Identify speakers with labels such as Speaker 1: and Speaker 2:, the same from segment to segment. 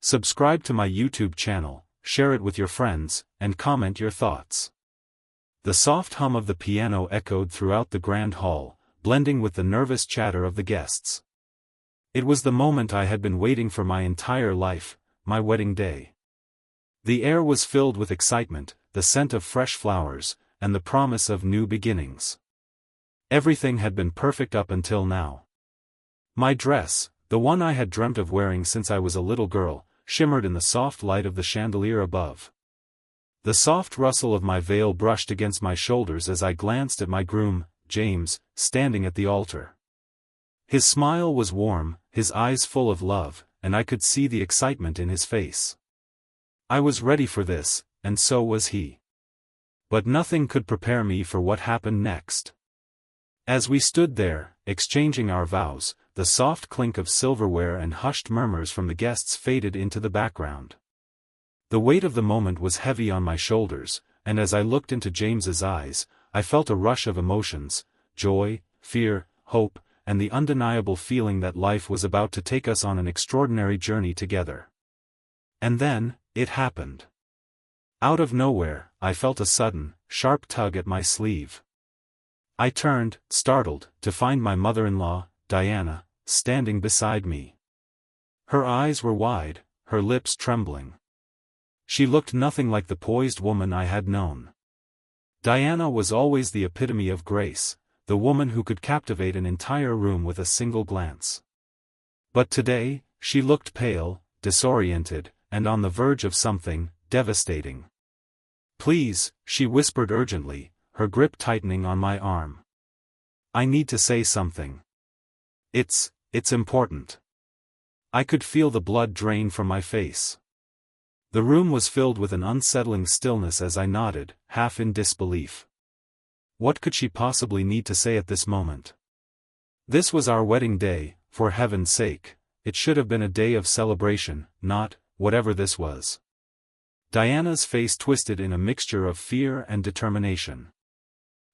Speaker 1: Subscribe to my YouTube channel, share it with your friends, and comment your thoughts. The soft hum of the piano echoed throughout the grand hall, blending with the nervous chatter of the guests. It was the moment I had been waiting for my entire life, my wedding day. The air was filled with excitement, the scent of fresh flowers, and the promise of new beginnings. Everything had been perfect up until now. My dress, the one I had dreamt of wearing since I was a little girl, shimmered in the soft light of the chandelier above. The soft rustle of my veil brushed against my shoulders as I glanced at my groom, James, standing at the altar. His smile was warm, his eyes full of love, and I could see the excitement in his face. I was ready for this, and so was he. But nothing could prepare me for what happened next. As we stood there, exchanging our vows, the soft clink of silverware and hushed murmurs from the guests faded into the background. The weight of the moment was heavy on my shoulders, and as I looked into James's eyes, I felt a rush of emotions, joy, fear, hope, and the undeniable feeling that life was about to take us on an extraordinary journey together. And then, it happened. Out of nowhere, I felt a sudden, sharp tug at my sleeve. I turned, startled, to find my mother-in-law, Diana, standing beside me. Her eyes were wide, her lips trembling. She looked nothing like the poised woman I had known. Diana was always the epitome of grace, the woman who could captivate an entire room with a single glance. But today, she looked pale, disoriented, and on the verge of something devastating. "Please," she whispered urgently, her grip tightening on my arm. "I need to say something. It's important." I could feel the blood drain from my face. The room was filled with an unsettling stillness as I nodded, half in disbelief. What could she possibly need to say at this moment? This was our wedding day, for heaven's sake. It should have been a day of celebration, not, whatever this was. Diana's face twisted in a mixture of fear and determination.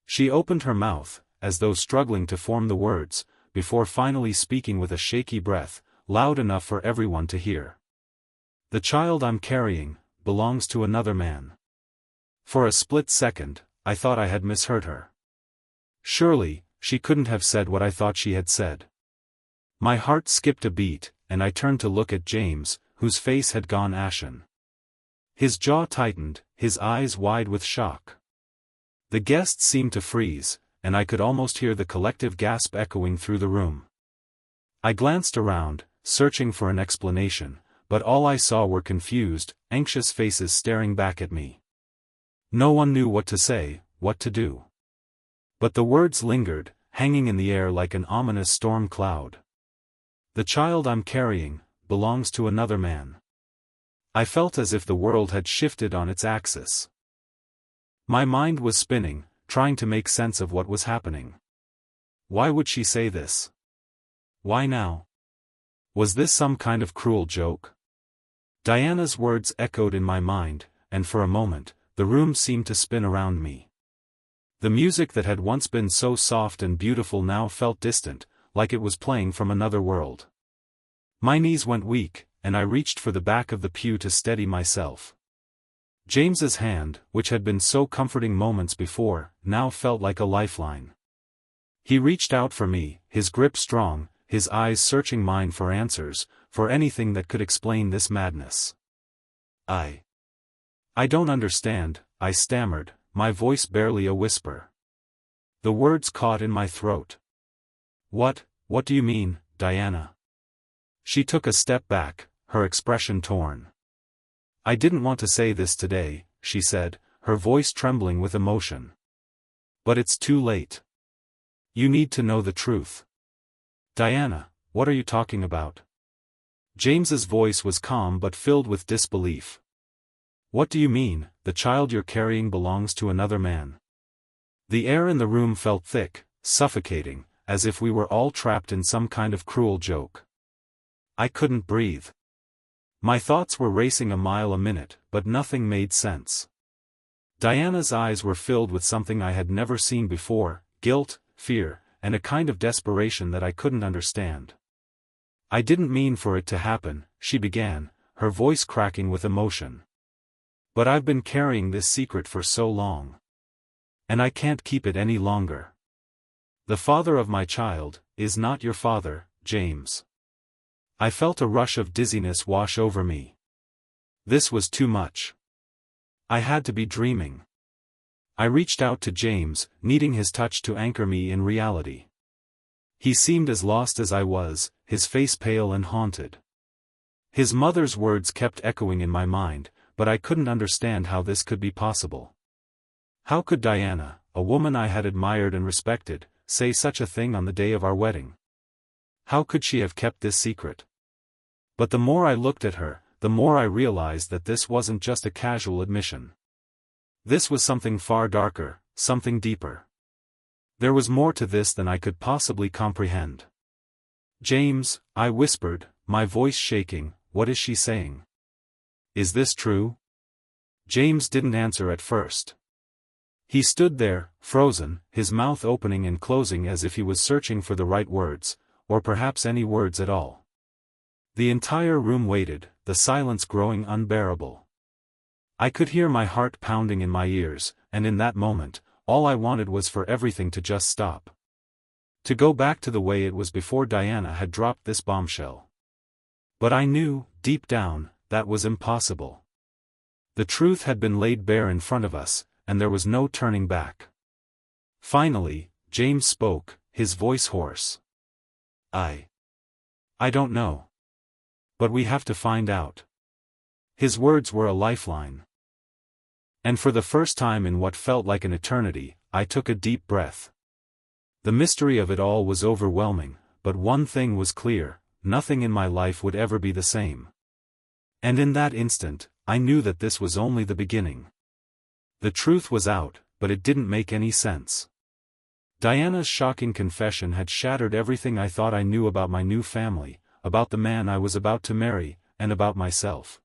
Speaker 1: She opened her mouth, as though struggling to form the words, before finally speaking with a shaky breath, loud enough for everyone to hear. "The child I'm carrying belongs to another man." For a split second, I thought I had misheard her. Surely, she couldn't have said what I thought she had said. My heart skipped a beat, and I turned to look at James, whose face had gone ashen. His jaw tightened, his eyes wide with shock. The guests seemed to freeze, and I could almost hear the collective gasp echoing through the room. I glanced around, searching for an explanation, but all I saw were confused, anxious faces staring back at me. No one knew what to say, what to do. But the words lingered, hanging in the air like an ominous storm cloud. "The child I'm carrying belongs to another man." I felt as if the world had shifted on its axis. My mind was spinning, trying to make sense of what was happening. Why would she say this? Why now? Was this some kind of cruel joke? Diana's words echoed in my mind, and for a moment, the room seemed to spin around me. The music that had once been so soft and beautiful now felt distant, like it was playing from another world. My knees went weak, and I reached for the back of the pew to steady myself. James's hand, which had been so comforting moments before, now felt like a lifeline. He reached out for me, his grip strong, his eyes searching mine for answers, for anything that could explain this madness. I don't understand," I stammered, my voice barely a whisper. The words caught in my throat. What do you mean, Diana?" She took a step back, her expression torn. "I didn't want to say this today," she said, her voice trembling with emotion. "But it's too late. You need to know the truth." "Diana, what are you talking about?" James's voice was calm but filled with disbelief. "What do you mean, the child you're carrying belongs to another man?" The air in the room felt thick, suffocating, as if we were all trapped in some kind of cruel joke. I couldn't breathe. My thoughts were racing a mile a minute, but nothing made sense. Diana's eyes were filled with something I had never seen before, guilt, fear, and a kind of desperation that I couldn't understand. "I didn't mean for it to happen," she began, her voice cracking with emotion. "But I've been carrying this secret for so long. And I can't keep it any longer. The father of my child is not your father, James." I felt a rush of dizziness wash over me. This was too much. I had to be dreaming. I reached out to James, needing his touch to anchor me in reality. He seemed as lost as I was, his face pale and haunted. His mother's words kept echoing in my mind, but I couldn't understand how this could be possible. How could Diana, a woman I had admired and respected, say such a thing on the day of our wedding? How could she have kept this secret? But the more I looked at her, the more I realized that this wasn't just a casual admission. This was something far darker, something deeper. There was more to this than I could possibly comprehend. "James," I whispered, my voice shaking, "what is she saying? Is this true?" James didn't answer at first. He stood there, frozen, his mouth opening and closing as if he was searching for the right words, or perhaps any words at all. The entire room waited, the silence growing unbearable. I could hear my heart pounding in my ears, and in that moment, all I wanted was for everything to just stop. To go back to the way it was before Diana had dropped this bombshell. But I knew, deep down, that was impossible. The truth had been laid bare in front of us, and there was no turning back. Finally, James spoke, his voice hoarse. I don't know. But we have to find out." His words were a lifeline. And for the first time in what felt like an eternity, I took a deep breath. The mystery of it all was overwhelming, but one thing was clear: nothing in my life would ever be the same. And in that instant, I knew that this was only the beginning. The truth was out, but it didn't make any sense. Diana's shocking confession had shattered everything I thought I knew about my new family, about the man I was about to marry, and about myself.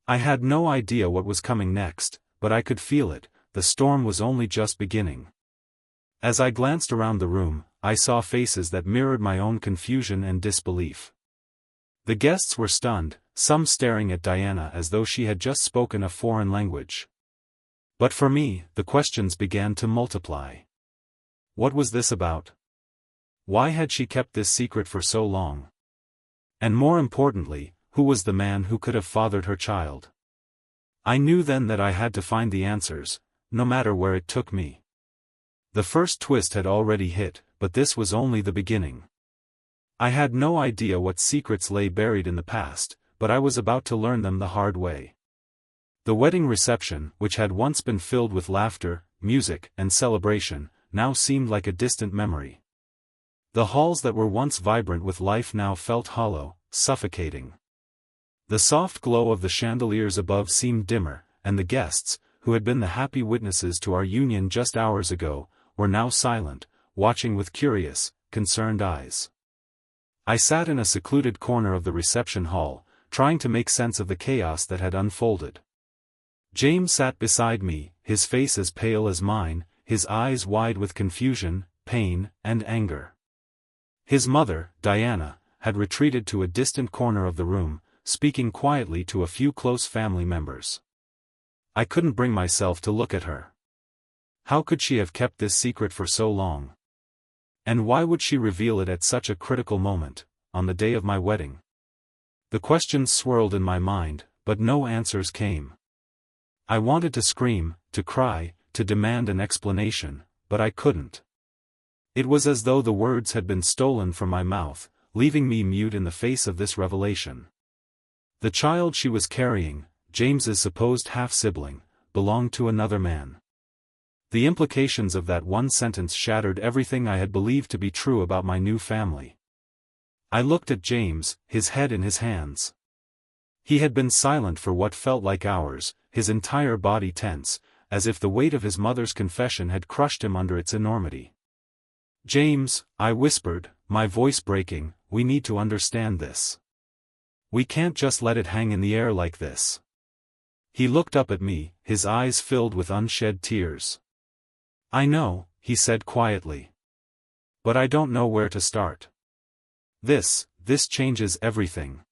Speaker 1: I had no idea what was coming next, but I could feel it. The storm was only just beginning. As I glanced around the room, I saw faces that mirrored my own confusion and disbelief. The guests were stunned, some staring at Diana as though she had just spoken a foreign language. But for me, the questions began to multiply. What was this about? Why had she kept this secret for so long? And more importantly, who was the man who could have fathered her child? I knew then that I had to find the answers, no matter where it took me. The first twist had already hit, but this was only the beginning. I had no idea what secrets lay buried in the past, but I was about to learn them the hard way. The wedding reception, which had once been filled with laughter, music, and celebration, now seemed like a distant memory. The halls that were once vibrant with life now felt hollow, suffocating. The soft glow of the chandeliers above seemed dimmer, and the guests, who had been the happy witnesses to our union just hours ago, were now silent, watching with curious, concerned eyes. I sat in a secluded corner of the reception hall, trying to make sense of the chaos that had unfolded. James sat beside me, his face as pale as mine, his eyes wide with confusion, pain, and anger. His mother, Diana, had retreated to a distant corner of the room, speaking quietly to a few close family members. I couldn't bring myself to look at her. How could she have kept this secret for so long? And why would she reveal it at such a critical moment, on the day of my wedding? The questions swirled in my mind, but no answers came. I wanted to scream, to cry, to demand an explanation, but I couldn't. It was as though the words had been stolen from my mouth, leaving me mute in the face of this revelation. The child she was carrying, James's supposed half-sibling, belonged to another man. The implications of that one sentence shattered everything I had believed to be true about my new family. I looked at James, his head in his hands. He had been silent for what felt like hours, his entire body tense, as if the weight of his mother's confession had crushed him under its enormity. "James," I whispered, my voice breaking, "we need to understand this. We can't just let it hang in the air like this." He looked up at me, his eyes filled with unshed tears. "I know," he said quietly. "But I don't know where to start. This changes everything.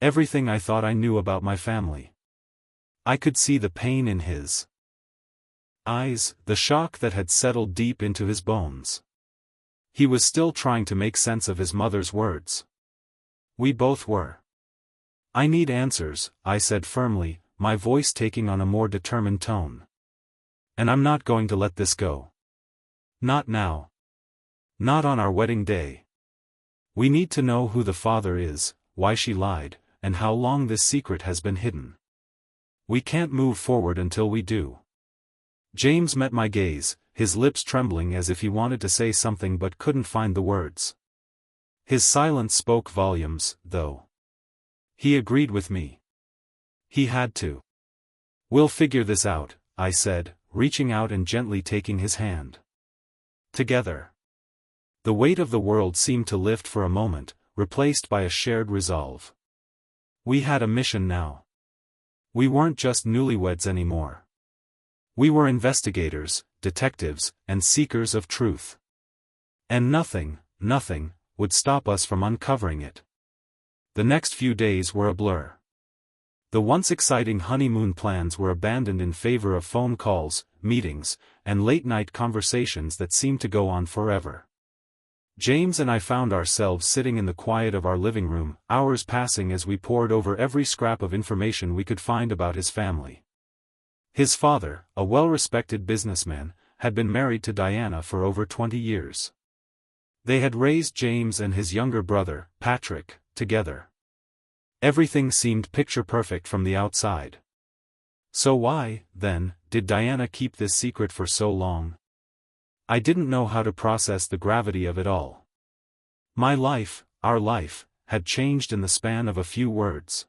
Speaker 1: Everything I thought I knew about my family. I could see the pain in his eyes, the shock that had settled deep into his bones. He was still trying to make sense of his mother's words. We both were. I need answers, I said firmly, my voice taking on a more determined tone. And I'm not going to let this go. Not now. Not on our wedding day. We need to know who the father is, why she lied, and how long this secret has been hidden. We can't move forward until we do. James met my gaze, his lips trembling as if he wanted to say something but couldn't find the words. His silence spoke volumes, though. He agreed with me. He had to. We'll figure this out, I said, reaching out and gently taking his hand. Together. The weight of the world seemed to lift for a moment, replaced by a shared resolve. We had a mission now. We weren't just newlyweds anymore. We were investigators, detectives, and seekers of truth. And nothing, would stop us from uncovering it. The next few days were a blur. The once exciting honeymoon plans were abandoned in favor of phone calls, meetings, and late-night conversations that seemed to go on forever. James and I found ourselves sitting in the quiet of our living room, hours passing as we pored over every scrap of information we could find about his family. His father, a well-respected businessman, had been married to Diana for over 20 years. They had raised James and his younger brother, Patrick, together. Everything seemed picture-perfect from the outside. So why, then, did Diana keep this secret for so long? I didn't know how to process the gravity of it all. My life, our life, had changed in the span of a few words.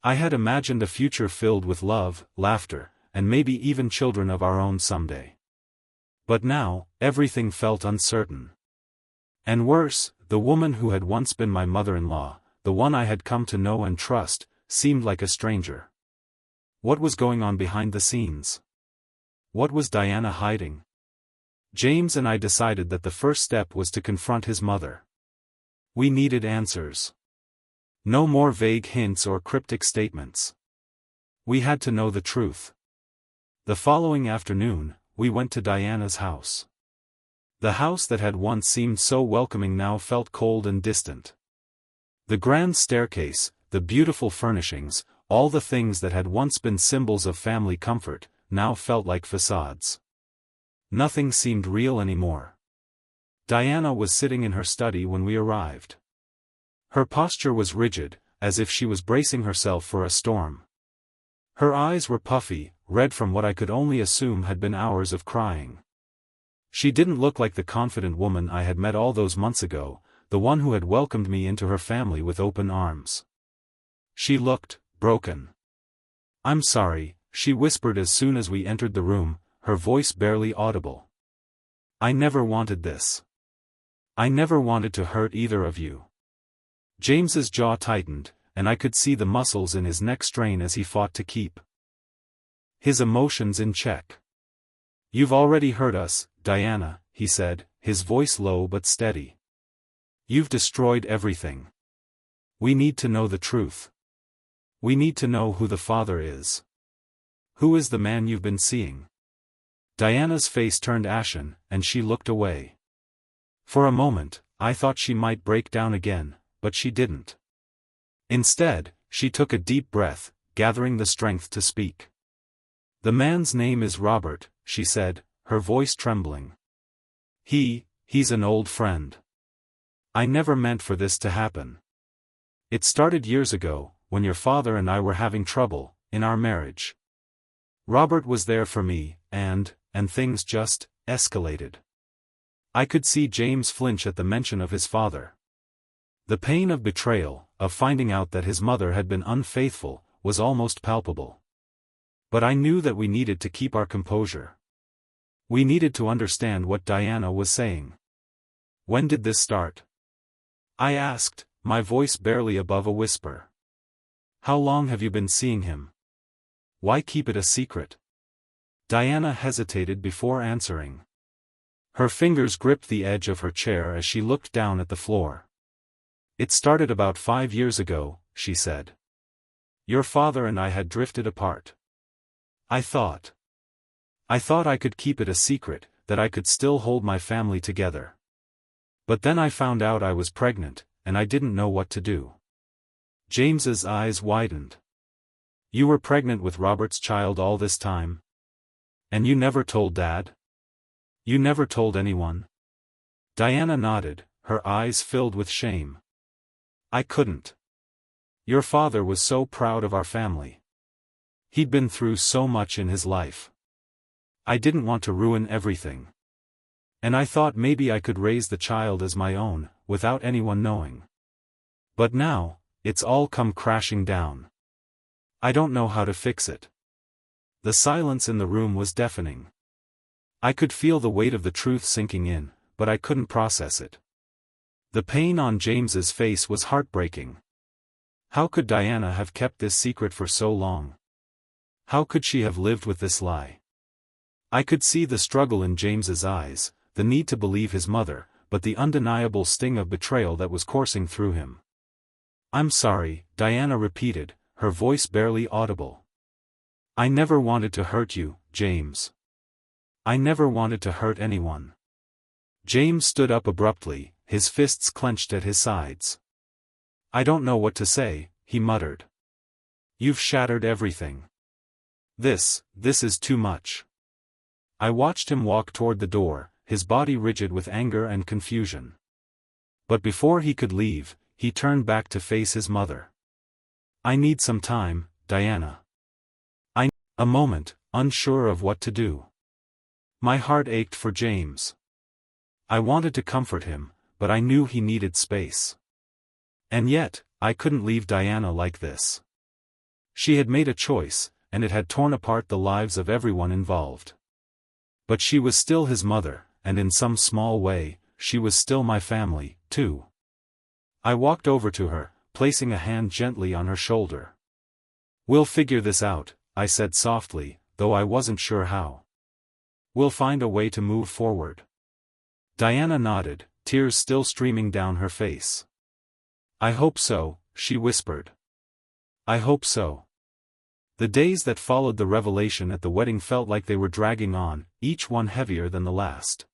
Speaker 1: I had imagined a future filled with love, laughter, and maybe even children of our own someday. But now, everything felt uncertain. And worse, the woman who had once been my mother-in-law, the one I had come to know and trust, seemed like a stranger. What was going on behind the scenes? What was Diana hiding? James and I decided that the first step was to confront his mother. We needed answers. No more vague hints or cryptic statements. We had to know the truth. The following afternoon, we went to Diana's house. The house that had once seemed so welcoming now felt cold and distant. The grand staircase, the beautiful furnishings, all the things that had once been symbols of family comfort, now felt like facades. Nothing seemed real anymore. Diana was sitting in her study when we arrived. Her posture was rigid, as if she was bracing herself for a storm. Her eyes were puffy, red from what I could only assume had been hours of crying. She didn't look like the confident woman I had met all those months ago, the one who had welcomed me into her family with open arms. She looked broken. "I'm sorry," she whispered as soon as we entered the room, her voice barely audible. "I never wanted this. I never wanted to hurt either of you." James's jaw tightened, and I could see the muscles in his neck strain as he fought to keep his emotions in check. "You've already hurt us, Diana," he said, his voice low but steady. "You've destroyed everything. We need to know the truth. We need to know who the father is. Who is the man you've been seeing?" Diana's face turned ashen, and she looked away. For a moment, I thought she might break down again, but she didn't. Instead, she took a deep breath, gathering the strength to speak. "The man's name is Robert," she said, her voice trembling. He's an old friend. I never meant for this to happen. It started years ago, when your father and I were having trouble, in our marriage. Robert was there for me, and things just escalated." I could see James flinch at the mention of his father. The pain of betrayal, of finding out that his mother had been unfaithful, was almost palpable. But I knew that we needed to keep our composure. We needed to understand what Diana was saying. "When did this start?" I asked, my voice barely above a whisper. "How long have you been seeing him? Why keep it a secret?" Diana hesitated before answering. Her fingers gripped the edge of her chair as she looked down at the floor. "It started about 5 years ago," she said. Your father and I had drifted apart. I thought I could keep it a secret, that I could still hold my family together. But then I found out I was pregnant, and I didn't know what to do. James's eyes widened. You were pregnant with Robert's child all this time? And you never told Dad? You never told anyone? Diana nodded, her eyes filled with shame. I couldn't. Your father was so proud of our family. He'd been through so much in his life. I didn't want to ruin everything. And I thought maybe I could raise the child as my own, without anyone knowing. But now, it's all come crashing down. I don't know how to fix it. The silence in the room was deafening. I could feel the weight of the truth sinking in, but I couldn't process it. The pain on James's face was heartbreaking. How could Diana have kept this secret for so long? How could she have lived with this lie? I could see the struggle in James's eyes, the need to believe his mother, but the undeniable sting of betrayal that was coursing through him. I'm sorry, Diana repeated, her voice barely audible. I never wanted to hurt you, James. I never wanted to hurt anyone. James stood up abruptly, his fists clenched at his sides. I don't know what to say, he muttered. You've shattered everything. This is too much. I watched him walk toward the door, his body rigid with anger and confusion. But before he could leave, he turned back to face his mother. I need some time, Diana. A moment, unsure of what to do. My heart ached for James. I wanted to comfort him, but I knew he needed space. And yet, I couldn't leave Diana like this. She had made a choice, and it had torn apart the lives of everyone involved. But she was still his mother, and in some small way, she was still my family, too. I walked over to her, placing a hand gently on her shoulder. We'll figure this out, I said softly, though I wasn't sure how. We'll find a way to move forward. Diana nodded, tears still streaming down her face. I hope so, she whispered. I hope so. The days that followed the revelation at the wedding felt like they were dragging on, each one heavier than the last.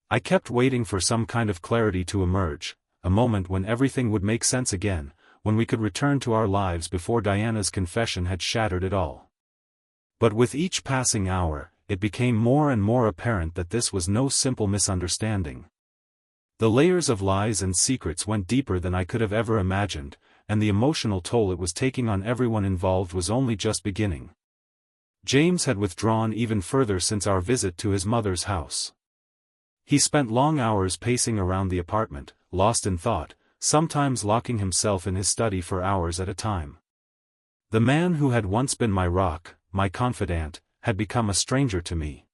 Speaker 1: I kept waiting for some kind of clarity to emerge, a moment when everything would make sense again, when we could return to our lives before Diana's confession had shattered it all. But with each passing hour, it became more and more apparent that this was no simple misunderstanding. The layers of lies and secrets went deeper than I could have ever imagined, and the emotional toll it was taking on everyone involved was only just beginning. James had withdrawn even further since our visit to his mother's house. He spent long hours pacing around the apartment, lost in thought, sometimes locking himself in his study for hours at a time. The man who had once been my rock, my confidant, had become a stranger to me.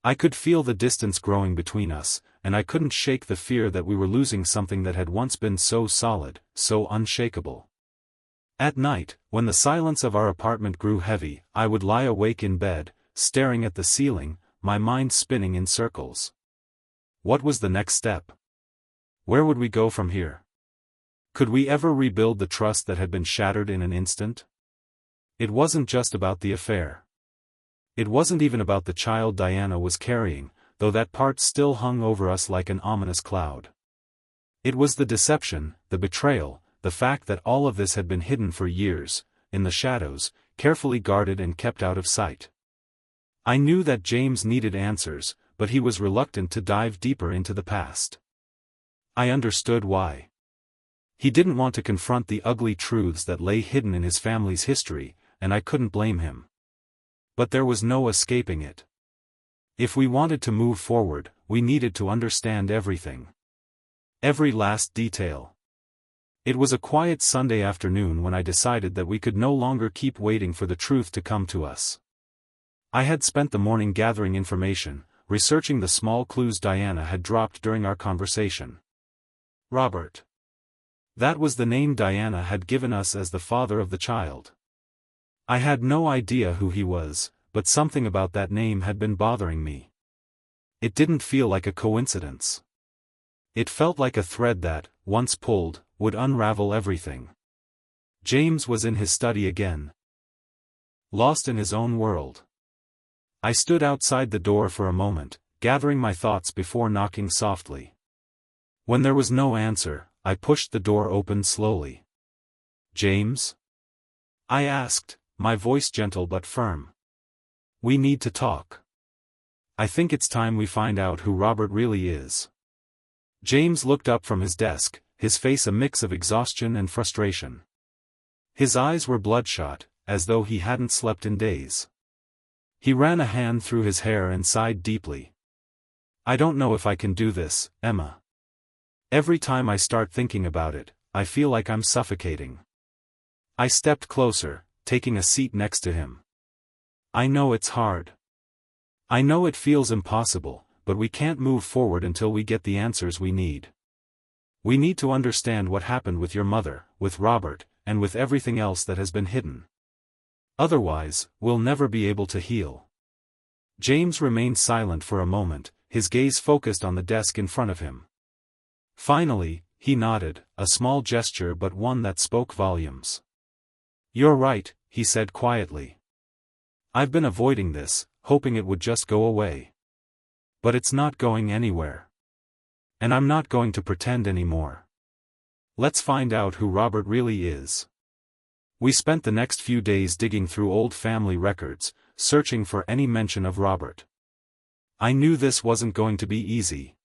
Speaker 1: I could feel the distance growing between us, and I couldn't shake the fear that we were losing something that had once been so solid, so unshakable. At night, when the silence of our apartment grew heavy, I would lie awake in bed, staring at the ceiling, my mind spinning in circles. What was the next step? Where would we go from here? Could we ever rebuild the trust that had been shattered in an instant? It wasn't just about the affair. It wasn't even about the child Diana was carrying, though that part still hung over us like an ominous cloud. It was the deception, the betrayal, the fact that all of this had been hidden for years, in the shadows, carefully guarded and kept out of sight. I knew that James needed answers, but he was reluctant to dive deeper into the past. I understood why. He didn't want to confront the ugly truths that lay hidden in his family's history, and I couldn't blame him. But there was no escaping it. If we wanted to move forward, we needed to understand everything. Every last detail. It was a quiet Sunday afternoon when I decided that we could no longer keep waiting for the truth to come to us. I had spent the morning gathering information, researching the small clues Diana had dropped during our conversation. Robert. That was the name Diana had given us as the father of the child. I had no idea who he was, but something about that name had been bothering me. It didn't feel like a coincidence. It felt like a thread that, once pulled, would unravel everything. James was in his study again, lost in his own world. I stood outside the door for a moment, gathering my thoughts before knocking softly. When there was no answer, I pushed the door open slowly. "James?" I asked, my voice gentle but firm. "We need to talk. I think it's time we find out who Robert really is." James looked up from his desk, his face a mix of exhaustion and frustration. His eyes were bloodshot, as though he hadn't slept in days. He ran a hand through his hair and sighed deeply. "I don't know if I can do this, Emma. Every time I start thinking about it, I feel like I'm suffocating." I stepped closer, taking a seat next to him. "I know it's hard. I know it feels impossible, but we can't move forward until we get the answers we need. We need to understand what happened with your mother, with Robert, and with everything else that has been hidden. Otherwise, we'll never be able to heal." James remained silent for a moment, his gaze focused on the desk in front of him. Finally, he nodded, a small gesture but one that spoke volumes. "You're right," he said quietly. "I've been avoiding this, hoping it would just go away. But it's not going anywhere. And I'm not going to pretend anymore. Let's find out who Robert really is." We spent the next few days digging through old family records, searching for any mention of Robert. I knew this wasn't going to be easy.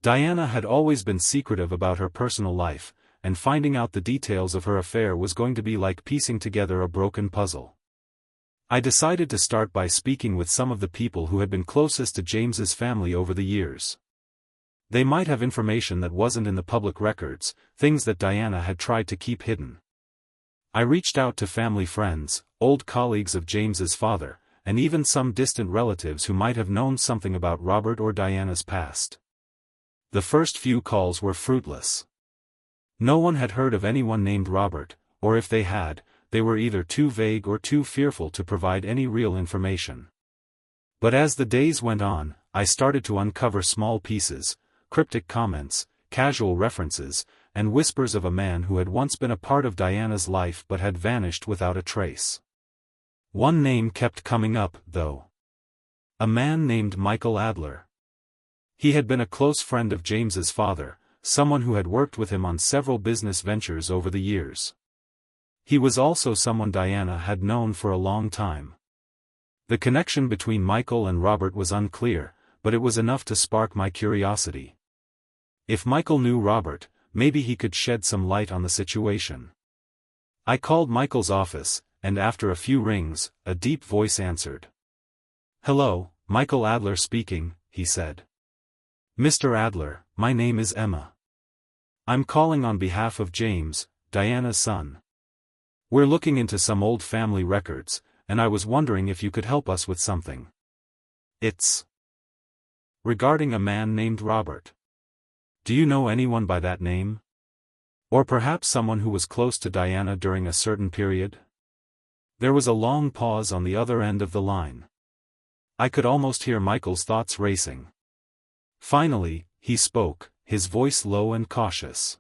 Speaker 1: Diana had always been secretive about her personal life, and finding out the details of her affair was going to be like piecing together a broken puzzle. I decided to start by speaking with some of the people who had been closest to James's family over the years. They might have information that wasn't in the public records, things that Diana had tried to keep hidden. I reached out to family friends, old colleagues of James's father, and even some distant relatives who might have known something about Robert or Diana's past. The first few calls were fruitless. No one had heard of anyone named Robert, or if they had, they were either too vague or too fearful to provide any real information. But as the days went on, I started to uncover small pieces, cryptic comments, casual references, and whispers of a man who had once been a part of Diana's life but had vanished without a trace. One name kept coming up, though. A man named Michael Adler. He had been a close friend of James's father, someone who had worked with him on several business ventures over the years. He was also someone Diana had known for a long time. The connection between Michael and Robert was unclear, but it was enough to spark my curiosity. If Michael knew Robert, maybe he could shed some light on the situation. I called Michael's office, and after a few rings, a deep voice answered. "Hello, Michael Adler speaking," he said. "Mr. Adler, my name is Emma. I'm calling on behalf of James, Diana's son. We're looking into some old family records, and I was wondering if you could help us with something. It's regarding a man named Robert. Do you know anyone by that name? Or perhaps someone who was close to Diana during a certain period?" There was a long pause on the other end of the line. I could almost hear Michael's thoughts racing. Finally, he spoke, his voice low and cautious.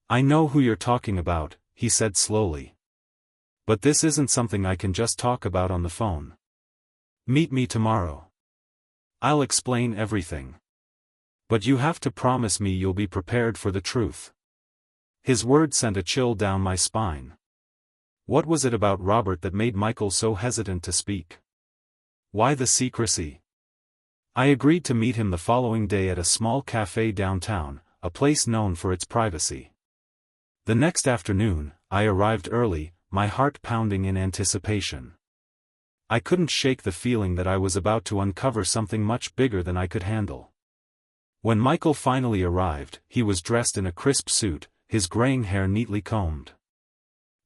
Speaker 1: "I know who you're talking about," he said slowly. "But this isn't something I can just talk about on the phone. Meet me tomorrow. I'll explain everything. But you have to promise me you'll be prepared for the truth." His words sent a chill down my spine. What was it about Robert that made Michael so hesitant to speak? Why the secrecy? I agreed to meet him the following day at a small cafe downtown, a place known for its privacy. The next afternoon, I arrived early, my heart pounding in anticipation. I couldn't shake the feeling that I was about to uncover something much bigger than I could handle. When Michael finally arrived, he was dressed in a crisp suit, his graying hair neatly combed.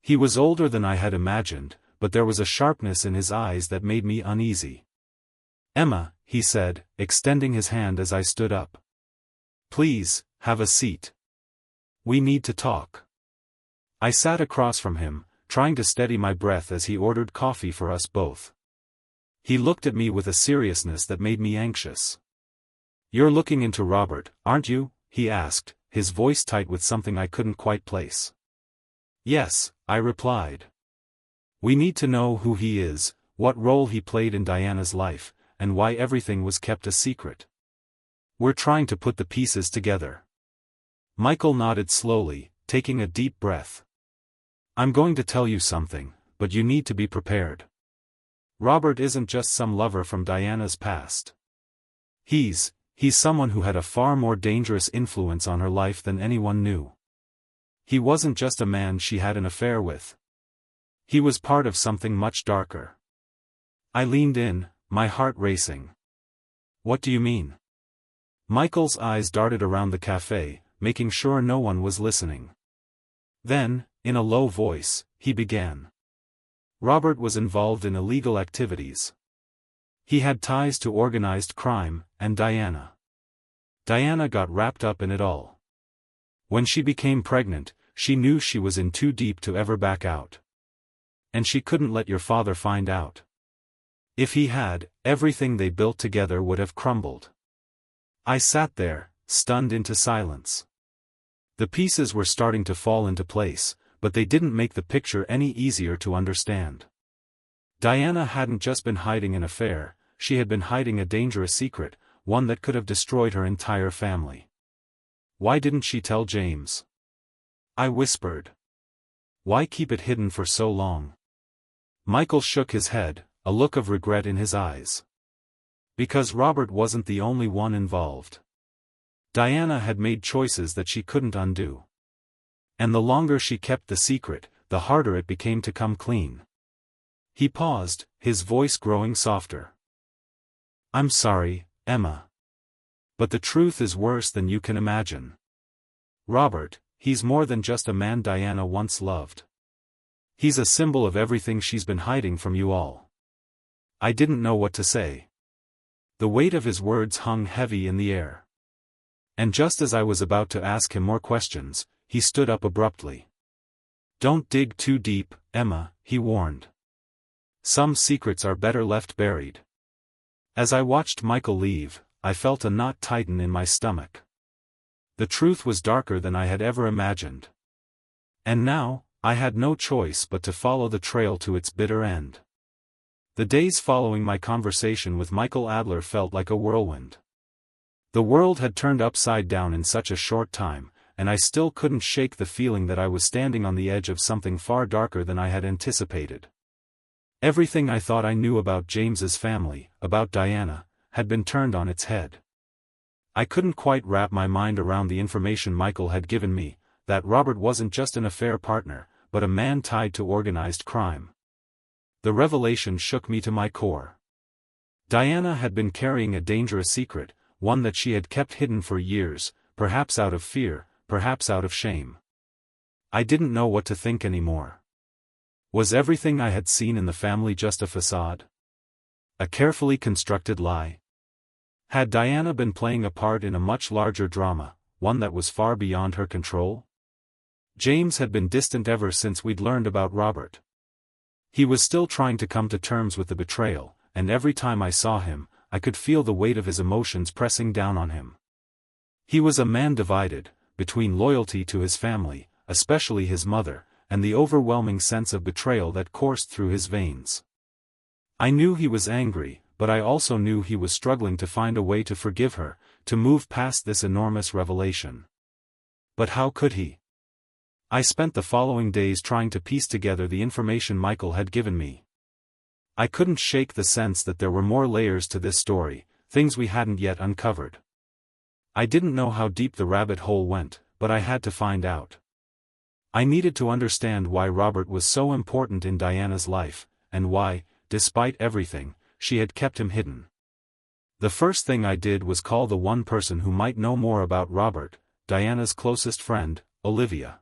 Speaker 1: He was older than I had imagined, but there was a sharpness in his eyes that made me uneasy. "Emma," he said, extending his hand as I stood up. "Please, have a seat. We need to talk." I sat across from him, trying to steady my breath as he ordered coffee for us both. He looked at me with a seriousness that made me anxious. "You're looking into Robert, aren't you?" he asked, his voice tight with something I couldn't quite place. Yes, I replied. We need to know who he is, what role he played in Diana's life, and why everything was kept a secret. We're trying to put the pieces together. Michael nodded slowly, taking a deep breath. I'm going to tell you something, but you need to be prepared. Robert isn't just some lover from Diana's past. He's someone who had a far more dangerous influence on her life than anyone knew. He wasn't just a man she had an affair with. He was part of something much darker. I leaned in, my heart racing. What do you mean? Michael's eyes darted around the cafe, making sure no one was listening. Then, in a low voice, he began. Robert was involved in illegal activities. He had ties to organized crime, and Diana. Diana got wrapped up in it all. When she became pregnant, she knew she was in too deep to ever back out. And she couldn't let your father find out. If he had, everything they built together would have crumbled. I sat there, stunned into silence. The pieces were starting to fall into place, but they didn't make the picture any easier to understand. Diana hadn't just been hiding an affair, she had been hiding a dangerous secret, one that could have destroyed her entire family. Why didn't she tell James? I whispered. Why keep it hidden for so long? Michael shook his head, a look of regret in his eyes. Because Robert wasn't the only one involved. Diana had made choices that she couldn't undo. And the longer she kept the secret, the harder it became to come clean. He paused, his voice growing softer. I'm sorry, Emma. But the truth is worse than you can imagine. Robert, he's more than just a man Diana once loved. He's a symbol of everything she's been hiding from you all. I didn't know what to say. The weight of his words hung heavy in the air. And just as I was about to ask him more questions, he stood up abruptly. Don't dig too deep, Emma, he warned. Some secrets are better left buried. As I watched Michael leave, I felt a knot tighten in my stomach. The truth was darker than I had ever imagined. And now, I had no choice but to follow the trail to its bitter end. The days following my conversation with Michael Adler felt like a whirlwind. The world had turned upside down in such a short time, and I still couldn't shake the feeling that I was standing on the edge of something far darker than I had anticipated. Everything I thought I knew about James's family, about Diana, had been turned on its head. I couldn't quite wrap my mind around the information Michael had given me, that Robert wasn't just an affair partner, but a man tied to organized crime. The revelation shook me to my core. Diana had been carrying a dangerous secret, one that she had kept hidden for years, perhaps out of fear, perhaps out of shame. I didn't know what to think anymore. Was everything I had seen in the family just a facade? A carefully constructed lie? Had Diana been playing a part in a much larger drama, one that was far beyond her control? James had been distant ever since we'd learned about Robert. He was still trying to come to terms with the betrayal, and every time I saw him, I could feel the weight of his emotions pressing down on him. He was a man divided, between loyalty to his family, especially his mother, and the overwhelming sense of betrayal that coursed through his veins. I knew he was angry, but I also knew he was struggling to find a way to forgive her, to move past this enormous revelation. But how could he? I spent the following days trying to piece together the information Michael had given me. I couldn't shake the sense that there were more layers to this story, things we hadn't yet uncovered. I didn't know how deep the rabbit hole went, but I had to find out. I needed to understand why Robert was so important in Diana's life, and why, despite everything, she had kept him hidden. The first thing I did was call the one person who might know more about Robert, Diana's closest friend, Olivia.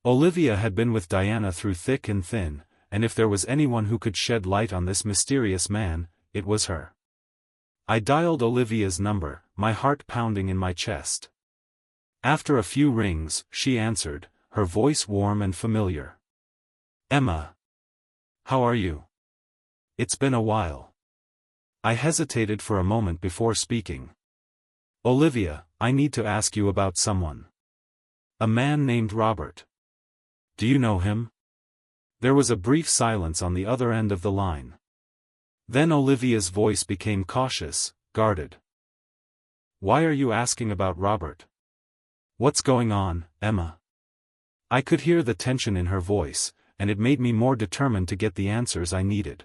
Speaker 1: Olivia had been with Diana through thick and thin, and if there was anyone who could shed light on this mysterious man, it was her. I dialed Olivia's number, my heart pounding in my chest. After a few rings, she answered, her voice warm and familiar. Emma. How are you? It's been a while. I hesitated for a moment before speaking. Olivia, I need to ask you about someone. A man named Robert. Do you know him? There was a brief silence on the other end of the line. Then Olivia's voice became cautious, guarded. Why are you asking about Robert? What's going on, Emma? I could hear the tension in her voice, and it made me more determined to get the answers I needed.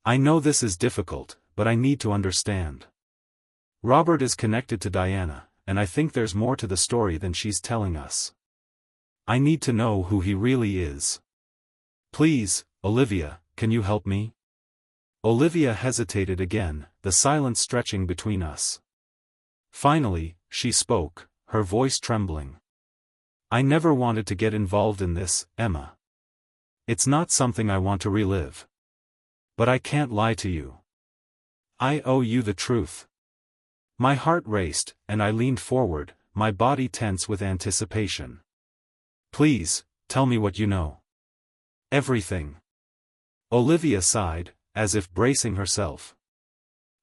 Speaker 1: I know this is difficult, but I need to understand. Robert is connected to Diana, and I think there's more to the story than she's telling us. I need to know who he really is. Please, Olivia, can you help me? Olivia hesitated again, the silence stretching between us. Finally, she spoke, her voice trembling. I never wanted to get involved in this, Emma. It's not something I want to relive. But I can't lie to you. I owe you the truth. My heart raced, and I leaned forward, my body tense with anticipation. Please, tell me what you know. Everything. Olivia sighed, as if bracing herself.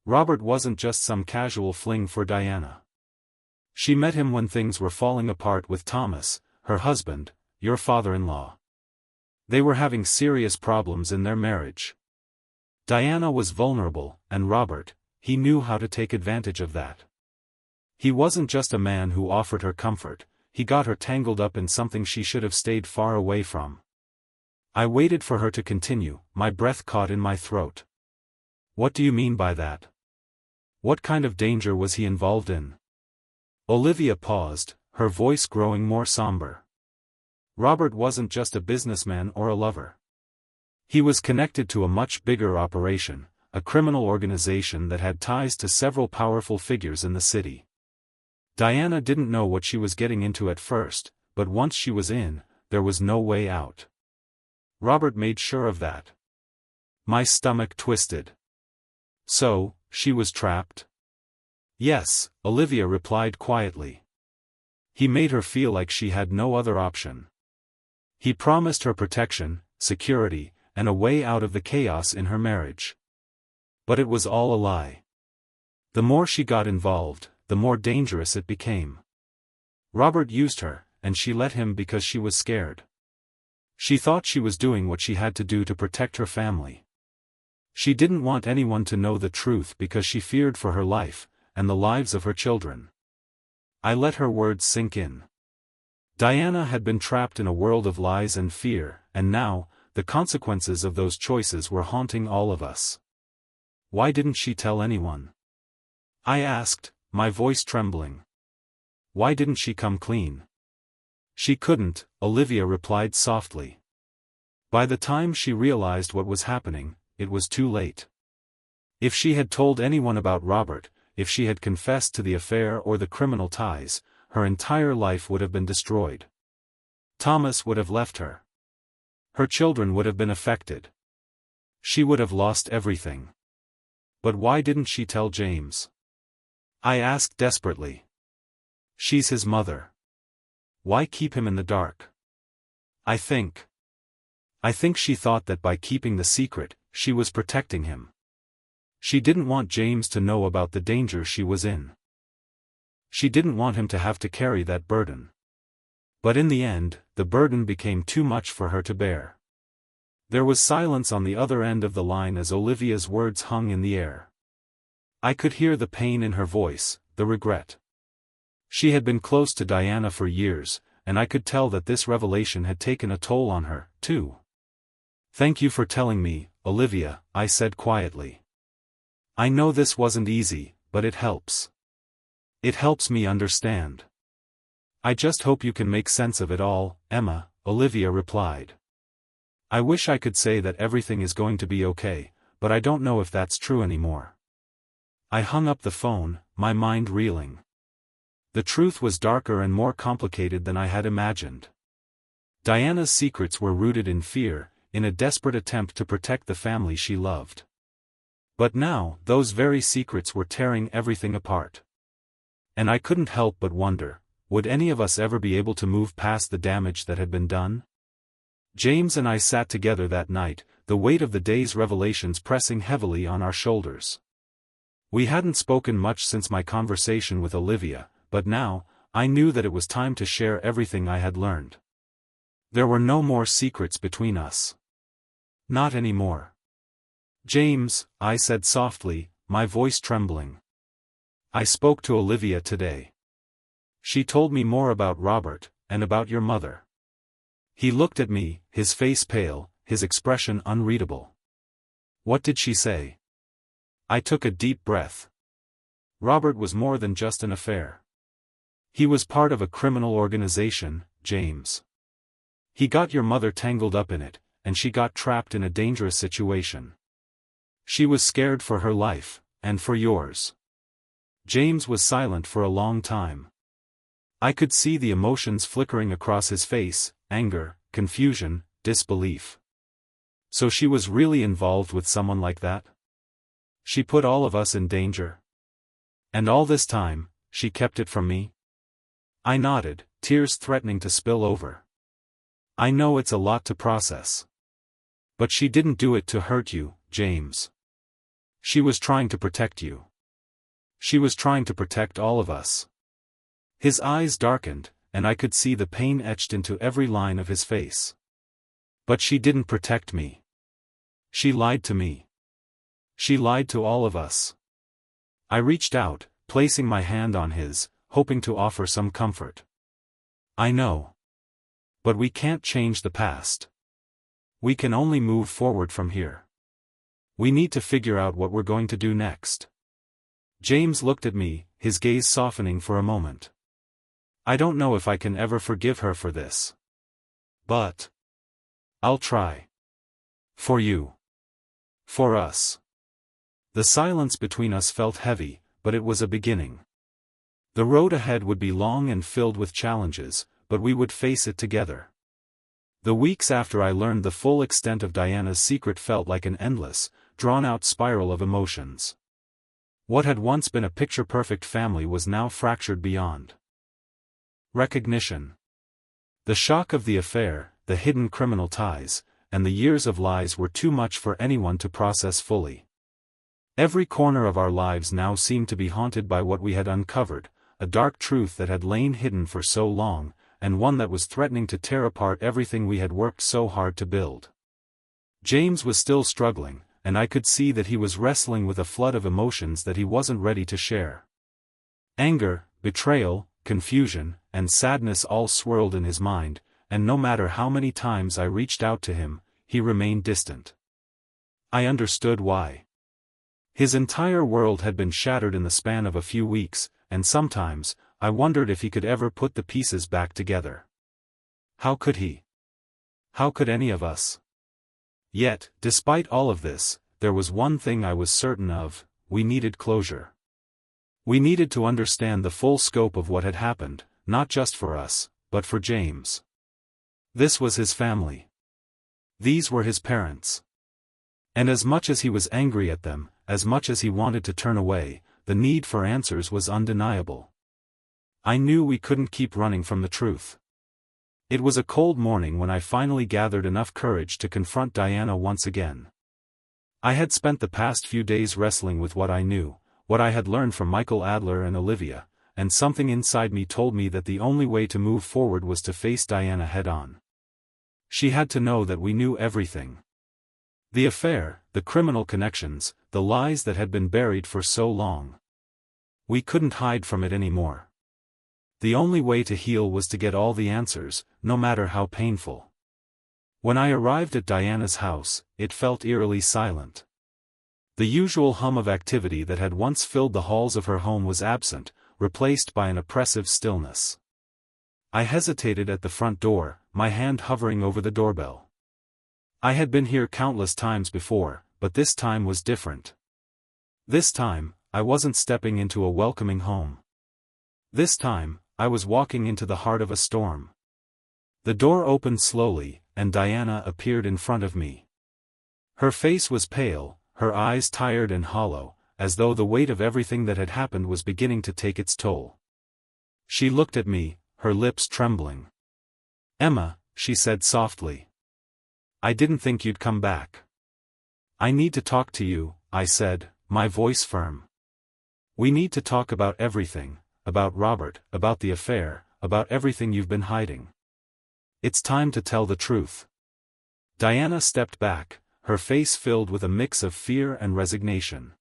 Speaker 1: Robert wasn't just some casual fling for Diana. She met him when things were falling apart with Thomas, her husband, your father-in-law. They were having serious problems in their marriage. Diana was vulnerable, and Robert, he knew how to take advantage of that. He wasn't just a man who offered her comfort, he got her tangled up in something she should have stayed far away from. I waited for her to continue, my breath caught in my throat. What do you mean by that? What kind of danger was he involved in? Olivia paused, her voice growing more somber. Robert wasn't just a businessman or a lover. He was connected to a much bigger operation, a criminal organization that had ties to several powerful figures in the city. Diana didn't know what she was getting into at first, but once she was in, there was no way out. Robert made sure of that. My stomach twisted. So, she was trapped? Yes, Olivia replied quietly. He made her feel like she had no other option. He promised her protection, security, and a way out of the chaos in her marriage. But it was all a lie. The more she got involved, the more dangerous it became. Robert used her, and she let him because she was scared. She thought she was doing what she had to do to protect her family. She didn't want anyone to know the truth because she feared for her life, and the lives of her children. I let her words sink in. Diana had been trapped in a world of lies and fear, and now, the consequences of those choices were haunting all of us. Why didn't she tell anyone? I asked, my voice trembling. Why didn't she come clean? She couldn't, Olivia replied softly. By the time she realized what was happening, it was too late. If she had told anyone about Robert, if she had confessed to the affair or the criminal ties, her entire life would have been destroyed. Thomas would have left her. Her children would have been affected. She would have lost everything. But why didn't she tell James? I asked desperately. She's his mother. Why keep him in the dark? I think she thought that by keeping the secret, she was protecting him. She didn't want James to know about the danger she was in. She didn't want him to have to carry that burden. But in the end, the burden became too much for her to bear. There was silence on the other end of the line as Olivia's words hung in the air. I could hear the pain in her voice, the regret. She had been close to Diana for years, and I could tell that this revelation had taken a toll on her, too. Thank you for telling me, Olivia, I said quietly. I know this wasn't easy, but it helps. It helps me understand. I just hope you can make sense of it all, Emma, Olivia replied. I wish I could say that everything is going to be okay, but I don't know if that's true anymore. I hung up the phone, my mind reeling. The truth was darker and more complicated than I had imagined. Diana's secrets were rooted in fear, in a desperate attempt to protect the family she loved. But now, those very secrets were tearing everything apart. And I couldn't help but wonder, would any of us ever be able to move past the damage that had been done? James and I sat together that night, the weight of the day's revelations pressing heavily on our shoulders. We hadn't spoken much since my conversation with Olivia, but now, I knew that it was time to share everything I had learned. There were no more secrets between us. Not anymore. James, I said softly, my voice trembling. I spoke to Olivia today. She told me more about Robert, and about your mother. He looked at me, his face pale, his expression unreadable. What did she say? I took a deep breath. Robert was more than just an affair. He was part of a criminal organization, James. He got your mother tangled up in it, and she got trapped in a dangerous situation. She was scared for her life, and for yours. James was silent for a long time. I could see the emotions flickering across his face, anger, confusion, disbelief. So she was really involved with someone like that? She put all of us in danger? And all this time, she kept it from me? I nodded, tears threatening to spill over. I know it's a lot to process. But she didn't do it to hurt you, James. She was trying to protect you. She was trying to protect all of us. His eyes darkened, and I could see the pain etched into every line of his face. But she didn't protect me. She lied to me. She lied to all of us. I reached out, placing my hand on his, hoping to offer some comfort. I know. But we can't change the past. We can only move forward from here. We need to figure out what we're going to do next. James looked at me, his gaze softening for a moment. I don't know if I can ever forgive her for this. But I'll try. For you. For us. The silence between us felt heavy, but it was a beginning. The road ahead would be long and filled with challenges, but we would face it together. The weeks after I learned the full extent of Diana's secret felt like an endless, drawn-out spiral of emotions. What had once been a picture-perfect family was now fractured beyond recognition. The shock of the affair, the hidden criminal ties, and the years of lies were too much for anyone to process fully. Every corner of our lives now seemed to be haunted by what we had uncovered, a dark truth that had lain hidden for so long, and one that was threatening to tear apart everything we had worked so hard to build. James was still struggling, and I could see that he was wrestling with a flood of emotions that he wasn't ready to share. Anger, betrayal, confusion, and sadness all swirled in his mind, and no matter how many times I reached out to him, he remained distant. I understood why. His entire world had been shattered in the span of a few weeks, and sometimes, I wondered if he could ever put the pieces back together. How could he? How could any of us? Yet, despite all of this, there was one thing I was certain of: we needed closure. We needed to understand the full scope of what had happened, not just for us, but for James. This was his family. These were his parents. And as much as he was angry at them, as much as he wanted to turn away, the need for answers was undeniable. I knew we couldn't keep running from the truth. It was a cold morning when I finally gathered enough courage to confront Diana once again. I had spent the past few days wrestling with what I knew, what I had learned from Michael Adler and Olivia, and something inside me told me that the only way to move forward was to face Diana head-on. She had to know that we knew everything. The affair, the criminal connections, the lies that had been buried for so long. We couldn't hide from it anymore. The only way to heal was to get all the answers, no matter how painful. When I arrived at Diana's house, it felt eerily silent. The usual hum of activity that had once filled the halls of her home was absent, replaced by an oppressive stillness. I hesitated at the front door, my hand hovering over the doorbell. I had been here countless times before, but this time was different. This time, I wasn't stepping into a welcoming home. This time, I was walking into the heart of a storm. The door opened slowly, and Diana appeared in front of me. Her face was pale, her eyes tired and hollow, as though the weight of everything that had happened was beginning to take its toll. She looked at me, her lips trembling. "Emma," she said softly. "I didn't think you'd come back." "I need to talk to you," I said, my voice firm. "We need to talk about everything, about Robert, about the affair, about everything you've been hiding." It's time to tell the truth. Diana stepped back, her face filled with a mix of fear and resignation.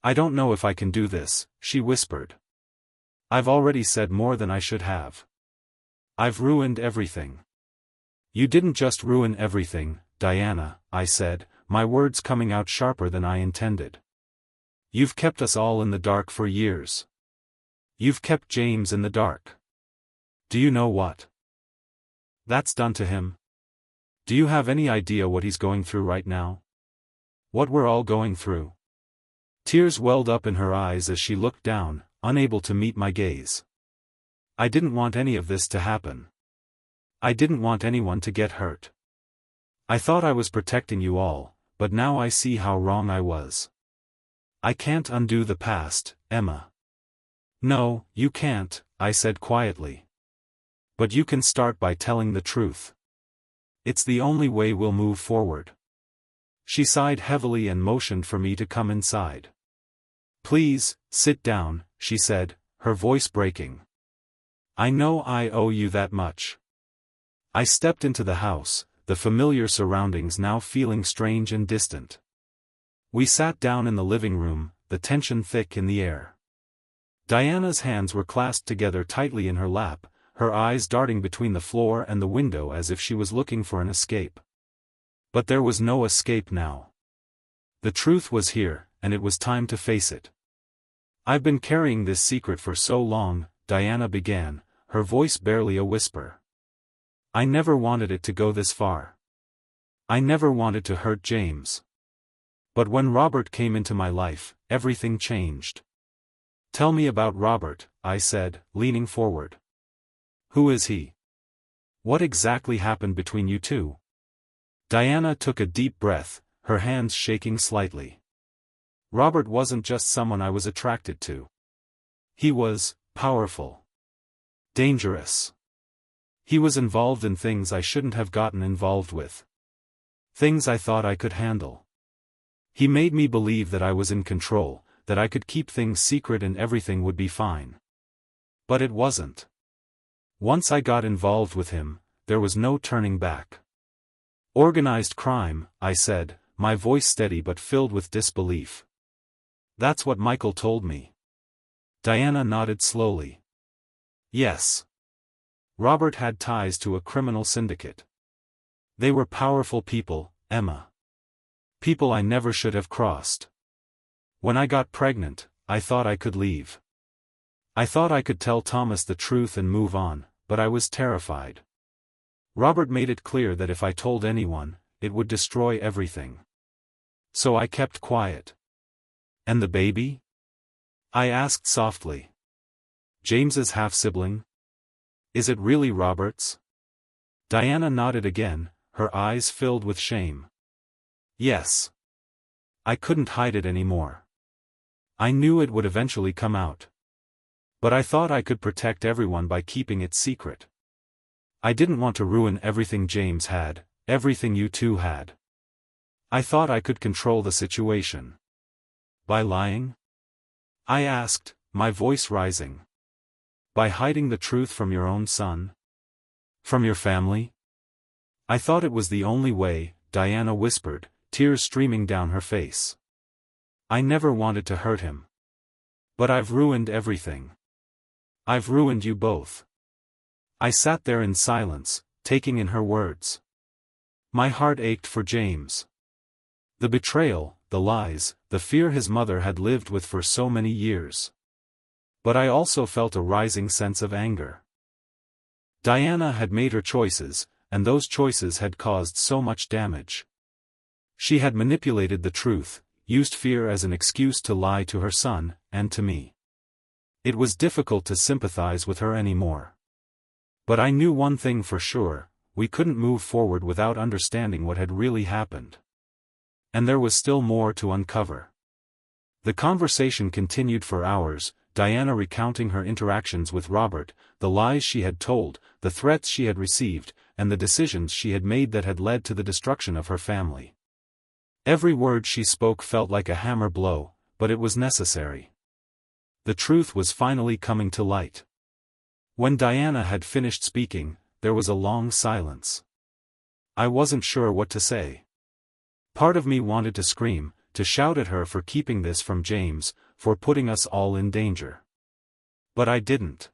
Speaker 1: I don't know if I can do this, she whispered. I've already said more than I should have. I've ruined everything. You didn't just ruin everything, Diana, I said, my words coming out sharper than I intended. You've kept us all in the dark for years. You've kept James in the dark. Do you know what that's done to him? Do you have any idea what he's going through right now? What we're all going through? Tears welled up in her eyes as she looked down, unable to meet my gaze. I didn't want any of this to happen. I didn't want anyone to get hurt. I thought I was protecting you all, but now I see how wrong I was. I can't undo the past, Emma. No, you can't, I said quietly. But you can start by telling the truth. It's the only way we'll move forward. She sighed heavily and motioned for me to come inside. Please, sit down, she said, her voice breaking. I know I owe you that much. I stepped into the house, the familiar surroundings now feeling strange and distant. We sat down in the living room, the tension thick in the air. Diana's hands were clasped together tightly in her lap, her eyes darting between the floor and the window as if she was looking for an escape. But there was no escape now. The truth was here, and it was time to face it. I've been carrying this secret for so long, Diana began, her voice barely a whisper. I never wanted it to go this far. I never wanted to hurt James. But when Robert came into my life, everything changed. Tell me about Robert, I said, leaning forward. Who is he? What exactly happened between you two? Diana took a deep breath, her hands shaking slightly. Robert wasn't just someone I was attracted to. He was powerful. Dangerous. He was involved in things I shouldn't have gotten involved with. Things I thought I could handle. He made me believe that I was in control, that I could keep things secret and everything would be fine. But it wasn't. Once I got involved with him, there was no turning back. Organized crime, I said, my voice steady but filled with disbelief. That's what Michael told me. Diana nodded slowly. Yes. Robert had ties to a criminal syndicate. They were powerful people, Emma. People I never should have crossed. When I got pregnant, I thought I could leave. I thought I could tell Thomas the truth and move on, but I was terrified. Robert made it clear that if I told anyone, it would destroy everything. So I kept quiet. And the baby? I asked softly. James's half-sibling? Is it really Robert's? Diana nodded again, her eyes filled with shame. Yes. I couldn't hide it anymore. I knew it would eventually come out. But I thought I could protect everyone by keeping it secret. I didn't want to ruin everything James had, everything you two had. I thought I could control the situation. By lying? I asked, my voice rising. By hiding the truth from your own son? From your family? I thought it was the only way, Diana whispered, tears streaming down her face. I never wanted to hurt him. But I've ruined everything. I've ruined you both. I sat there in silence, taking in her words. My heart ached for James. The betrayal, the lies, the fear his mother had lived with for so many years. But I also felt a rising sense of anger. Diana had made her choices, and those choices had caused so much damage. She had manipulated the truth, used fear as an excuse to lie to her son, and to me. It was difficult to sympathize with her anymore. But I knew one thing for sure, we couldn't move forward without understanding what had really happened. And there was still more to uncover. The conversation continued for hours, Diana recounting her interactions with Robert, the lies she had told, the threats she had received, and the decisions she had made that had led to the destruction of her family. Every word she spoke felt like a hammer blow, but it was necessary. The truth was finally coming to light. When Diana had finished speaking, there was a long silence. I wasn't sure what to say. Part of me wanted to scream, to shout at her for keeping this from James, for putting us all in danger. But I didn't.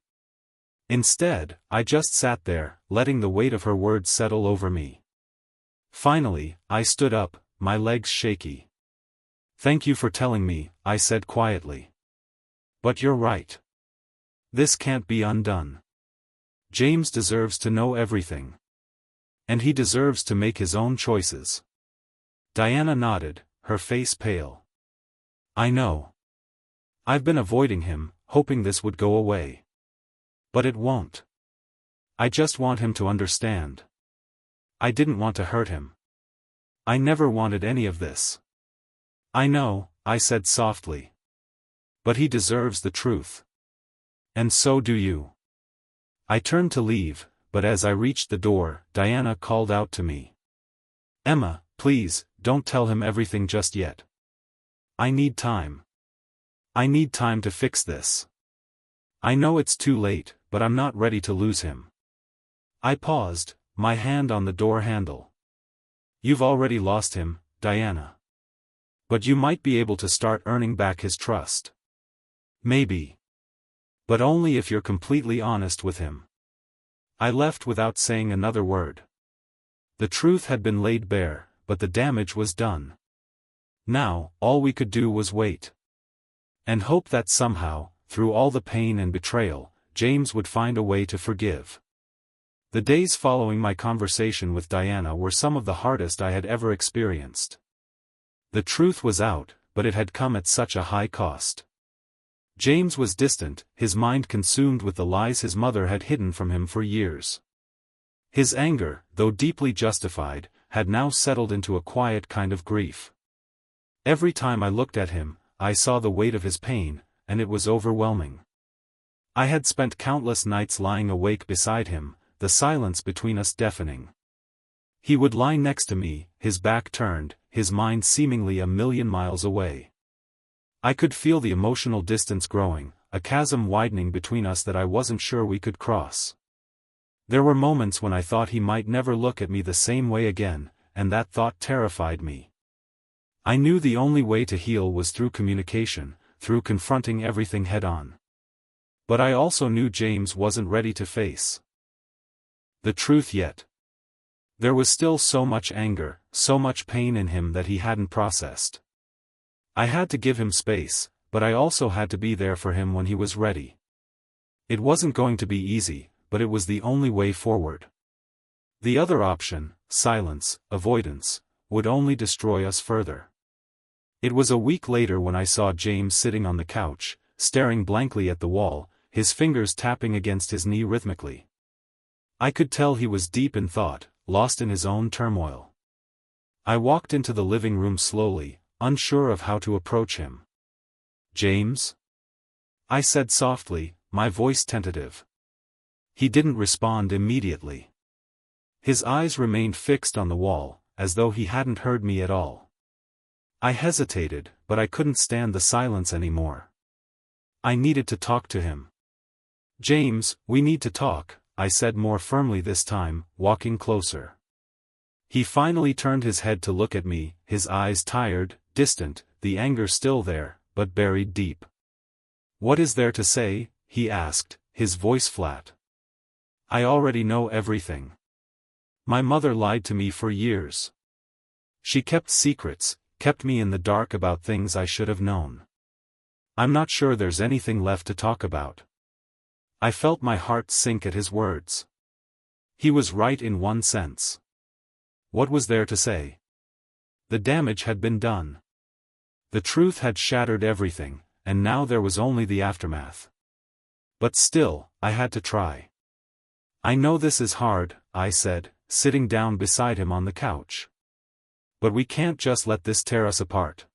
Speaker 1: Instead, I just sat there, letting the weight of her words settle over me. Finally, I stood up, my legs shaky. "Thank you for telling me," I said quietly. "But you're right. This can't be undone. James deserves to know everything. And he deserves to make his own choices." Diana nodded, her face pale. "I know. I've been avoiding him, hoping this would go away. But it won't. I just want him to understand. I didn't want to hurt him. I never wanted any of this." "I know," I said softly. "But he deserves the truth. And so do you." I turned to leave, but as I reached the door, Diana called out to me. "Emma, please, don't tell him everything just yet. I need time. I need time to fix this. I know it's too late, but I'm not ready to lose him." I paused, my hand on the door handle. "You've already lost him, Diana. But you might be able to start earning back his trust. Maybe. But only if you're completely honest with him." I left without saying another word. The truth had been laid bare, but the damage was done. Now, all we could do was wait. And hope that somehow, through all the pain and betrayal, James would find a way to forgive. The days following my conversation with Diana were some of the hardest I had ever experienced. The truth was out, but it had come at such a high cost. James was distant, his mind consumed with the lies his mother had hidden from him for years. His anger, though deeply justified, had now settled into a quiet kind of grief. Every time I looked at him, I saw the weight of his pain, and it was overwhelming. I had spent countless nights lying awake beside him, the silence between us deafening. He would lie next to me, his back turned, his mind seemingly a million miles away. I could feel the emotional distance growing, a chasm widening between us that I wasn't sure we could cross. There were moments when I thought he might never look at me the same way again, and that thought terrified me. I knew the only way to heal was through communication, through confronting everything head-on. But I also knew James wasn't ready to face the truth yet. There was still so much anger, so much pain in him that he hadn't processed. I had to give him space, but I also had to be there for him when he was ready. It wasn't going to be easy, but it was the only way forward. The other option, silence, avoidance, would only destroy us further. It was a week later when I saw James sitting on the couch, staring blankly at the wall, his fingers tapping against his knee rhythmically. I could tell he was deep in thought, lost in his own turmoil. I walked into the living room slowly, unsure of how to approach him. "James?" I said softly, my voice tentative. He didn't respond immediately. His eyes remained fixed on the wall, as though he hadn't heard me at all. I hesitated, but I couldn't stand the silence anymore. I needed to talk to him. "James, we need to talk," I said more firmly this time, walking closer. He finally turned his head to look at me, his eyes tired, distant, the anger still there, but buried deep. "What is there to say?" he asked, his voice flat. "I already know everything. My mother lied to me for years. She kept secrets, kept me in the dark about things I should have known. I'm not sure there's anything left to talk about." I felt my heart sink at his words. He was right in one sense. What was there to say? The damage had been done. The truth had shattered everything, and now there was only the aftermath. But still, I had to try. "I know this is hard," I said, sitting down beside him on the couch. "But we can't just let this tear us apart.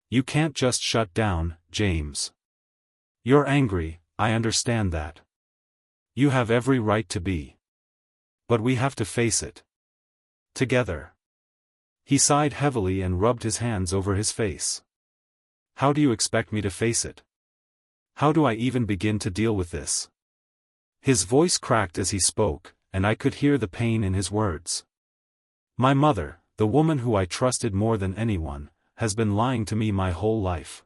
Speaker 1: You can't just shut down, James. You're angry, I understand that. You have every right to be. But we have to face it. Together." He sighed heavily and rubbed his hands over his face. "How do you expect me to face it? How do I even begin to deal with this?" His voice cracked as he spoke, and I could hear the pain in his words. My mother, the woman who I trusted more than anyone, has been lying to me my whole life.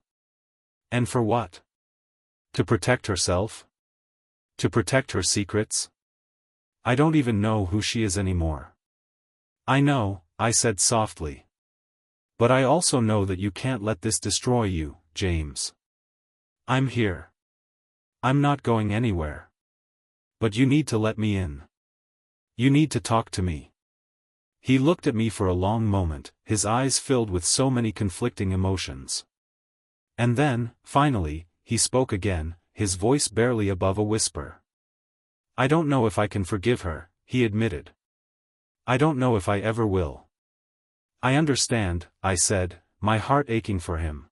Speaker 1: And for what? To protect herself? To protect her secrets? I don't even know who she is anymore. I know, I said softly. But I also know that you can't let this destroy you, James. I'm here. I'm not going anywhere. But you need to let me in. You need to talk to me. He looked at me for a long moment, his eyes filled with so many conflicting emotions. And then, finally, he spoke again, his voice barely above a whisper. I don't know if I can forgive her, he admitted. I don't know if I ever will. I understand, I said, my heart aching for him.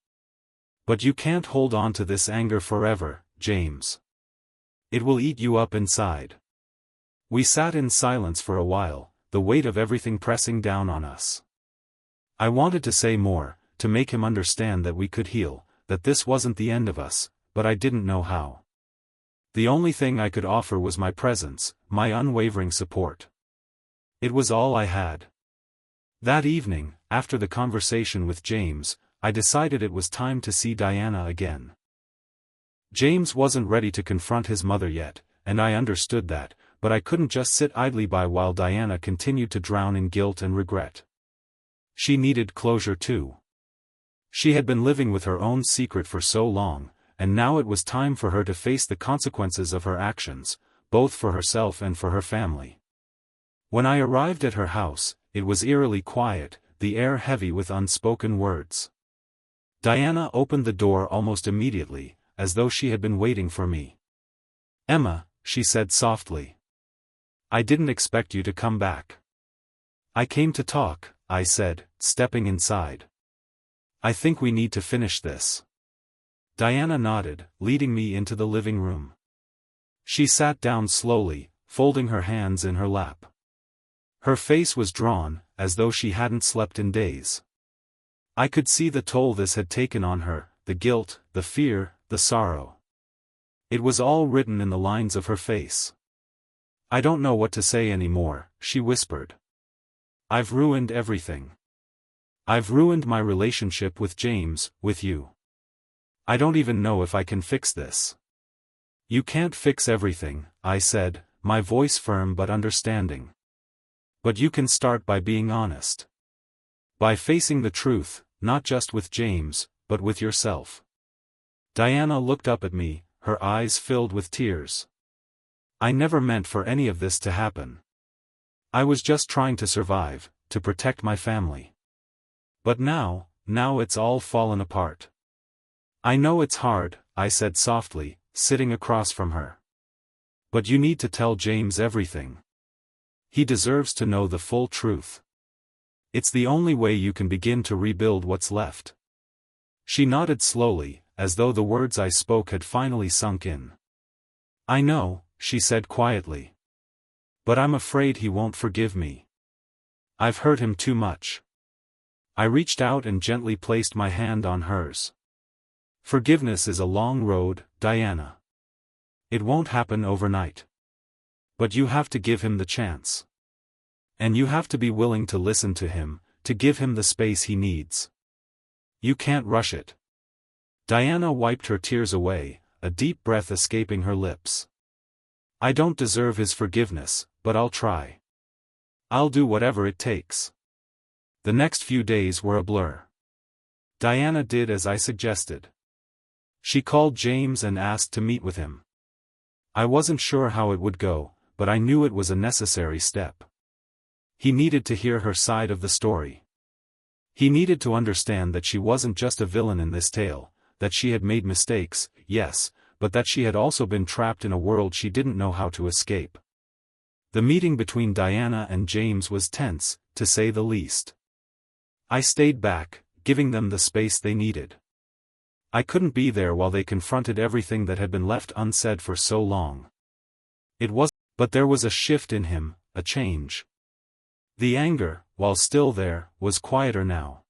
Speaker 1: But you can't hold on to this anger forever, James. It will eat you up inside. We sat in silence for a while, the weight of everything pressing down on us. I wanted to say more, to make him understand that we could heal, that this wasn't the end of us, but I didn't know how. The only thing I could offer was my presence, my unwavering support. It was all I had. That evening, after the conversation with James, I decided it was time to see Diana again. James wasn't ready to confront his mother yet, and I understood that, but I couldn't just sit idly by while Diana continued to drown in guilt and regret. She needed closure too. She had been living with her own secret for so long, and now it was time for her to face the consequences of her actions, both for herself and for her family. When I arrived at her house, it was eerily quiet, the air heavy with unspoken words. Diana opened the door almost immediately, as though she had been waiting for me. Emma, she said softly. I didn't expect you to come back. I came to talk, I said, stepping inside. I think we need to finish this. Diana nodded, leading me into the living room. She sat down slowly, folding her hands in her lap. Her face was drawn, as though she hadn't slept in days. I could see the toll this had taken on her, the guilt, the fear, the sorrow. It was all written in the lines of her face. I don't know what to say anymore, she whispered. I've ruined everything. I've ruined my relationship with James, with you. I don't even know if I can fix this. You can't fix everything, I said, my voice firm but understanding. But you can start by being honest. By facing the truth, not just with James, but with yourself. Diana looked up at me, her eyes filled with tears. I never meant for any of this to happen. I was just trying to survive, to protect my family. But now it's all fallen apart. I know it's hard, I said softly, sitting across from her. But you need to tell James everything. He deserves to know the full truth. It's the only way you can begin to rebuild what's left. She nodded slowly, as though the words I spoke had finally sunk in. I know, she said quietly. But I'm afraid he won't forgive me. I've hurt him too much. I reached out and gently placed my hand on hers. Forgiveness is a long road, Diana. It won't happen overnight. But you have to give him the chance. And you have to be willing to listen to him, to give him the space he needs. You can't rush it. Diana wiped her tears away, a deep breath escaping her lips. I don't deserve his forgiveness, but I'll try. I'll do whatever it takes. The next few days were a blur. Diana did as I suggested. She called James and asked to meet with him. I wasn't sure how it would go, but I knew it was a necessary step. He needed to hear her side of the story. He needed to understand that she wasn't just a villain in this tale, that she had made mistakes, yes, but that she had also been trapped in a world she didn't know how to escape. The meeting between Diana and James was tense, to say the least. I stayed back, giving them the space they needed. I couldn't be there while they confronted everything that had been left unsaid for so long. But there was a shift in him, a change. The anger, while still there, was quieter now.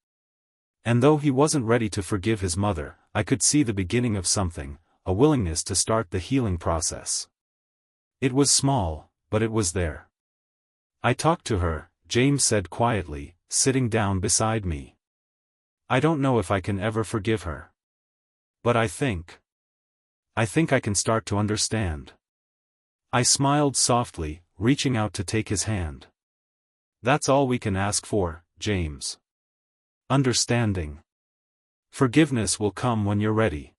Speaker 1: And though he wasn't ready to forgive his mother, I could see the beginning of something, a willingness to start the healing process. It was small, but it was there. I talked to her, James said quietly, sitting down beside me. I don't know if I can ever forgive her. But I think I can start to understand. I smiled softly, reaching out to take his hand. That's all we can ask for, James. Understanding. Forgiveness will come when you're ready.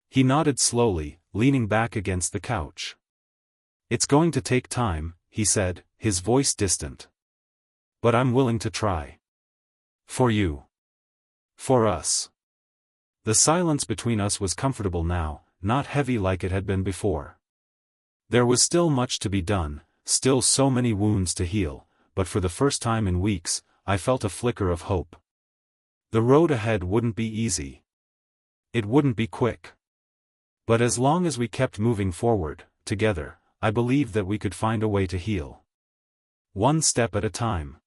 Speaker 1: He nodded slowly, leaning back against the couch. It's going to take time, he said, his voice distant. But I'm willing to try. For you. For us. The silence between us was comfortable now, not heavy like it had been before. There was still much to be done, still so many wounds to heal, but for the first time in weeks, I felt a flicker of hope. The road ahead wouldn't be easy. It wouldn't be quick. But as long as we kept moving forward, together, I believed that we could find a way to heal. One step at a time.